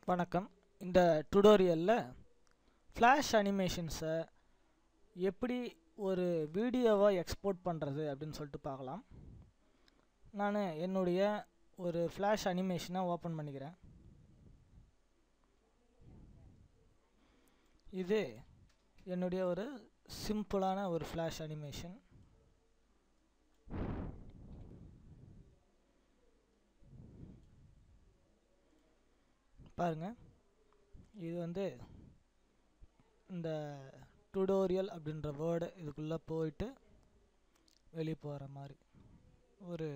வணக்கம். இந்த டுடோரியலில் ஃப்ளாஷ் அனிமேஷன்ஸை எப்படி ஒரு வீடியோவாக எக்ஸ்போர்ட் பண்ணுறது அப்படின்னு சொல்லிட்டு பார்க்கலாம். நான் என்னுடைய ஒரு ஃப்ளாஷ் அனிமேஷனை ஓப்பன் பண்ணிக்கிறேன். இது என்னுடைய ஒரு சிம்பிளான ஒரு ஃப்ளாஷ் அனிமேஷன். பாருங்கள், இது இந்த டுடோரியல் அப்படின்ற வேர்டு இதுக்குள்ளே போயிட்டு வெளியே போகிற மாதிரி ஒரு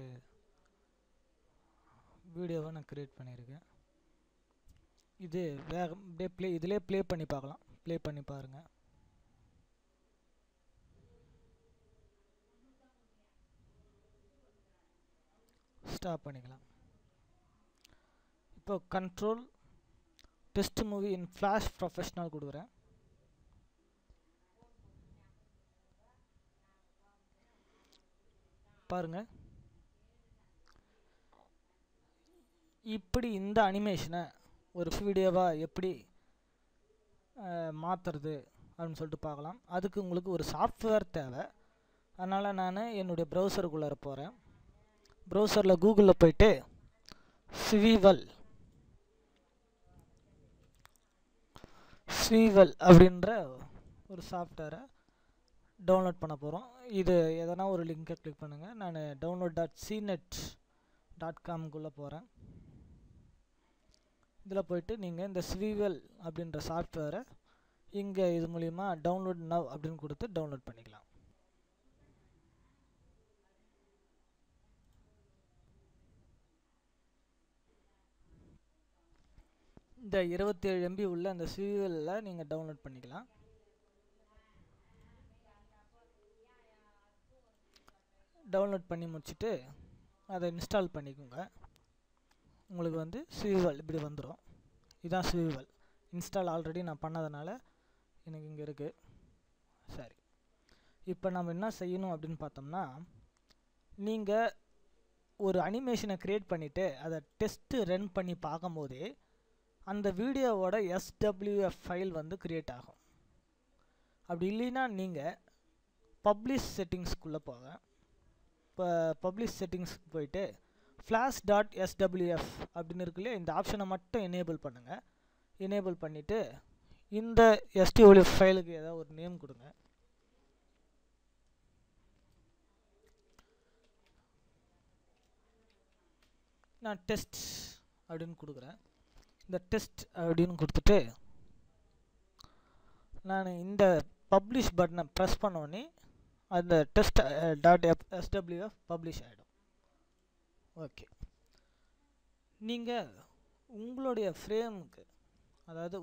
வீடியோவை நான் க்ரியேட் பண்ணியிருக்கேன். இது அப்படியே இதிலே ப்ளே பண்ணி பார்க்கலாம். ப்ளே பண்ணி பாருங்கள். ஸ்டாப் பண்ணிக்கலாம். இப்போ control test movie in flash professional கொடுக்குறேன். பாருங்க, இப்படி இந்த அனிமேஷனை ஒரு வீடியோவாக எப்படி மாற்றுறது அப்படின்னு சொல்லிட்டு பார்க்கலாம். அதுக்கு உங்களுக்கு ஒரு சாஃப்ட்வேர் தேவை. அதனால் நான் என்னுடைய ப்ரௌசருக்குள்ளே போகிறேன். ப்ரௌசரில் கூகுளில் போயிட்டு ஸ்வீவல் அப்படின்ற ஒரு சாஃப்ட்வேரை டவுன்லோட் பண்ண போகிறோம். இது எதனா ஒரு லிங்கை கிளிக் பண்ணுங்கள். நான் download.cnet.com போகிறேன். இதில் போயிட்டு நீங்கள் இந்த ஸ்வீவல் அப்படின்ற சாஃப்ட்வேரை இங்கே இது மூலிமா டவுன்லோட் நவ் அப்படின்னு கொடுத்து டவுன்லோட் பண்ணிக்கலாம். இந்த 27 MB உள்ள அந்த ஸ்வீவலில் நீங்கள் டவுன்லோட் பண்ணிக்கலாம். டவுன்லோட் பண்ணி முடிச்சுட்டு அதை இன்ஸ்டால் பண்ணிக்கோங்க. உங்களுக்கு ஸ்வீவல் இப்படி வந்துடும். இதுதான் ஸ்வீவல். இன்ஸ்டால் ஆல்ரெடி நான் பண்ணதுனால எனக்கு இங்கே இருக்குது. சரி, இப்போ நம்ம என்ன செய்யணும் அப்படின்னு பார்த்தோம்னா, நீங்கள் ஒரு அனிமேஷனை க்ரியேட் பண்ணிவிட்டு அதை டெஸ்ட்டு ரன் பண்ணி பார்க்கும்போதே அந்த வீடியோவோட SWF ஃபைல் க்ரியேட் ஆகும். அப்படி இல்லைன்னா நீங்கள் பப்ளிஷ் செட்டிங்ஸ்க்குள்ளே போங்க. இப்போ பப்ளிஷ் செட்டிங்ஸ்க்கு போயிட்டு flash.swf அப்படின்னு இருக்குல்லையே, இந்த ஆப்ஷனை மட்டும் எனேபிள் பண்ணுங்கள். எனேபிள் பண்ணிவிட்டு இந்த SWF ஃபைலுக்கு ஏதாவது ஒரு நேம் கொடுங்க. நான் டெஸ்ட் அப்படின்னு கொடுக்குறேன். இந்த டெஸ்ட் அப்படின்னு கொடுத்துட்டு நான் இந்த பப்ளிஷ் பட்டனை ப்ரெஸ் பண்ணோன்னே அந்த test.swf பப்ளிஷ் ஆகிடும். ஓகே, நீங்கள் உங்களுடைய ஃப்ரேமுக்கு, அதாவது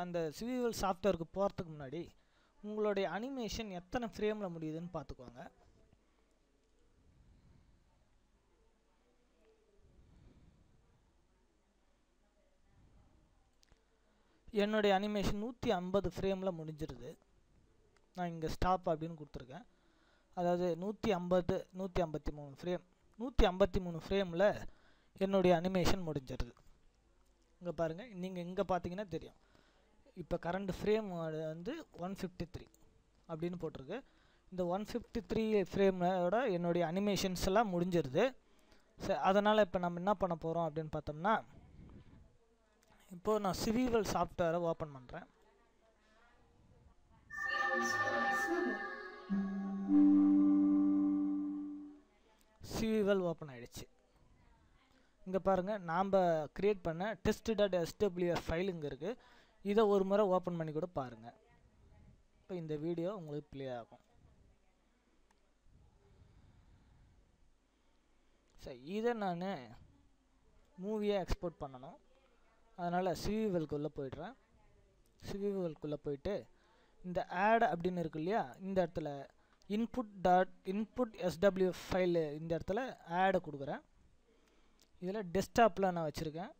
அந்த ஸ்வீவல் சாஃப்ட்வேருக்கு போகிறதுக்கு முன்னாடி உங்களுடைய அனிமேஷன் எத்தனை ஃப்ரேமில் முடியுதுன்னு பார்த்துக்கோங்க. என்னுடைய அனிமேஷன் 150 ஃப்ரேமில் முடிஞ்சிருது. நான் இங்கே ஸ்டாப் அப்படின்னு கொடுத்துருக்கேன். அதாவது 153 ஃப்ரேம், 153 ஃப்ரேமில் என்னுடைய அனிமேஷன் முடிஞ்சிருது. இங்கே பாருங்கள், நீங்கள் இங்கே பார்த்தீங்கன்னா தெரியும். இப்போ கரண்ட் ஃப்ரேம் 153 அப்படின்னு போட்டிருக்கு. இந்த 153 ஃப்ரேமோட என்னுடைய அனிமேஷன்ஸ் எல்லாம் முடிஞ்சிருது. அதனால் இப்போ நம்ம என்ன பண்ண போகிறோம் அப்படின்னு பார்த்தோம்னா, இப்போது நான் ஸ்வீவல் சாஃப்ட்வேரை ஓப்பன் பண்ணுறேன். ஸ்வீவல் ஓப்பன் ஆகிடுச்சு. இங்கே பாருங்கள், நாம் க்ரியேட் பண்ண test.swf ஃபைல் இங்கே இருக்குது. இதை ஒரு முறை ஓப்பன் பண்ணி கூட பாருங்கள். இப்போ இந்த வீடியோ உங்களுக்கு ப்ளே ஆகும். சரி, இதை நான் மூவியாக எக்ஸ்போர்ட் பண்ணணும். அதனால் ஸ்வீவல்குள்ளே போய்ட்றேன். ஸ்வீவல்குள்ளே போயிட்டு இந்த ஆட் அப்படின்னு இருக்கு இல்லையா, இந்த இடத்துல இன்புட் SWF ஃபைலு, இந்த இடத்துல ஆடை கொடுக்குறேன். இதில் டெஸ்க்டாப்பில் நான் வச்சுருக்கேன்.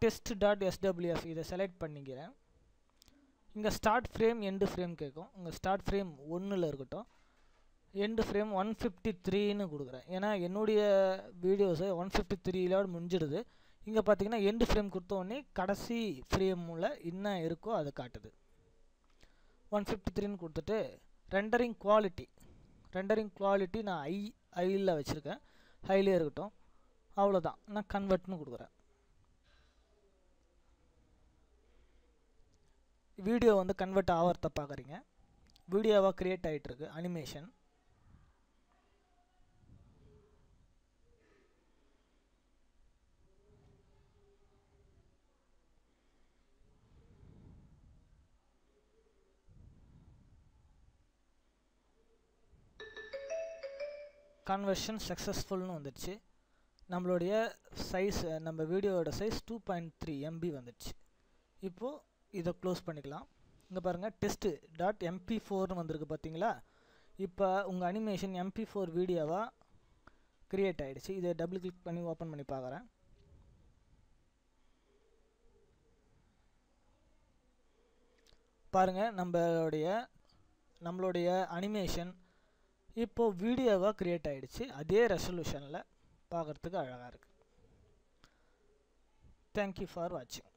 test.swf இதை செலக்ட் பண்ணிக்கிறேன். இங்கே ஸ்டார்ட் ஃப்ரேம் எண்டு ஃப்ரேம் கேட்கும். இங்கே ஸ்டார்ட் ஃப்ரேம் 1ல் இருக்கட்டும், எண்டு ஃப்ரேம் 153ன்னு கொடுக்குறேன். ஏன்னா என்னுடைய வீடியோஸு 153 முடிஞ்சிடுது. இங்கே பார்த்தீங்கன்னா எண்டு ஃப்ரேம் கொடுத்தோடனே கடைசி ஃப்ரேமில் என்ன இருக்கோ அது காட்டுது. 153ன்னு கொடுத்துட்டு ரெண்டரிங் குவாலிட்டி நான் ஐயில் வச்சுருக்கேன், ஹைலே இருக்கட்டும். அவ்வளோதான், நான் கன்வெர்ட்னு கொடுக்குறேன். வீடியோ வந்து கன்வெர்ட் ஆகிறத பார்க்குறீங்க. வீடியோவாக க்ரியேட் ஆகிட்டுருக்கு அனிமேஷன். கன்வர்ஷன் சக்ஸஸ்ஃபுல்னு வந்துடுச்சு. நம்மளுடைய சைஸ், நம்ம வீடியோவோட சைஸ் 2.3 MB வந்துடுச்சு. இப்போது இதை க்ளோஸ் பண்ணிக்கலாம். இங்கே பாருங்கள் test.mp4னு வந்திருக்கு பார்த்தீங்களா. இப்போ உங்கள் அனிமேஷன் MP4 வீடியோவாக க்ரியேட் ஆகிடுச்சு. இதை டபுள் கிளிக் பண்ணி ஓப்பன் பண்ணி பார்க்குறேன். பாருங்கள், நம்மளுடைய அனிமேஷன் இப்போது வீடியோவாக க்ரியேட் ஆகிடுச்சு. அதே ரெசல்யூஷனில் பார்க்குறதுக்கு அழகாக இருக்குது. தேங்க்யூ ஃபார் வாட்சிங்.